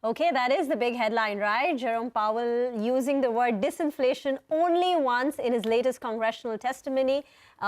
Okay, that is the big headline, right? Jerome Powell using the word disinflation only once in his latest congressional testimony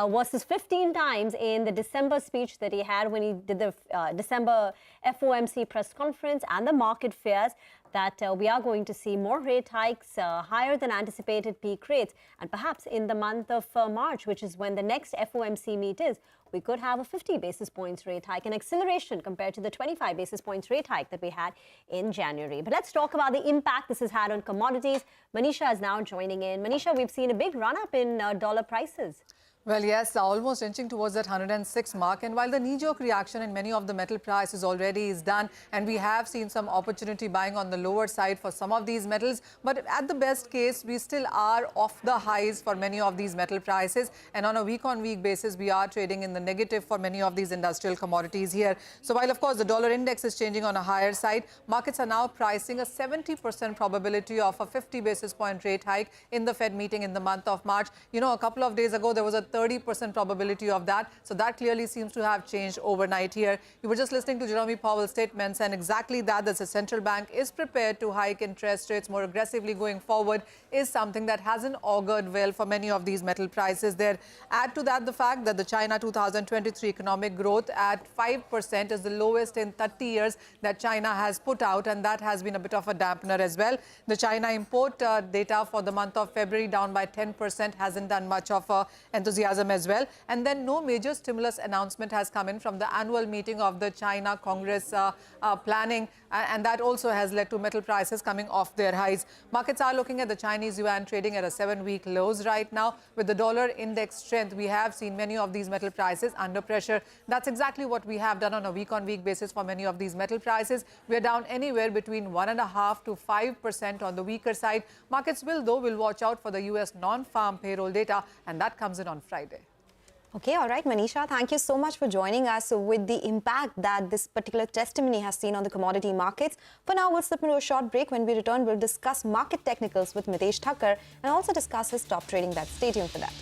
versus 15 times in the December speech that he had when he did the December FOMC press conference, and the market fears that we are going to see more rate hikes, higher than anticipated peak rates, and perhaps in the month of March, which is when the next FOMC meet is, we could have a 50 basis points rate hike, an acceleration compared to the 25 basis points rate hike that we had in January. But let's talk about the impact this has had on commodities. Manisha is now joining in. Manisha, we've seen a big run-up in dollar prices. Well, yes, almost inching towards that 106 mark. And while the knee-jerk reaction in many of the metal prices already is done, and we have seen some opportunity buying on the lower side for some of these metals, but at the best case, we still are off the highs for many of these metal prices. And on a week-on-week basis, we are trading in the negative for many of these industrial commodities here. So while, of course, the dollar index is changing on a higher side, markets are now pricing a 70% probability of a 50 basis point rate hike in the Fed meeting in the month of March. You know, a couple of days ago, there was a 30% probability of that. So that clearly seems to have changed overnight here. You were just listening to Jerome Powell's statements, and exactly that the central bank is prepared to hike interest rates more aggressively going forward is something that hasn't augured well for many of these metal prices there. Add to that the fact that the China 2023 economic growth at 5% is the lowest in 30 years that China has put out, and that has been a bit of a dampener as well. The China import data for the month of February down by 10% hasn't done much of enthusiasm as well. And then no major stimulus announcement has come in from the annual meeting of the China Congress planning, and that also has led to metal prices coming off their highs. Markets are looking at the Chinese yuan trading at a 7-week lows right now. With the dollar index strength, we have seen many of these metal prices under pressure. That's exactly what we have done on a week-on-week basis for many of these metal prices. We are down anywhere between 1.5% to 5% on the weaker side. Markets will watch out for the US non-farm payroll data, and that comes in on Friday. Okay, all right, Manisha, thank you so much for joining us with the impact that this particular testimony has seen on the commodity markets. For now, we'll slip into a short break. When we return, we'll discuss market technicals with Mitesh Thakkar and also discuss his top trading bets. Stay tuned for that.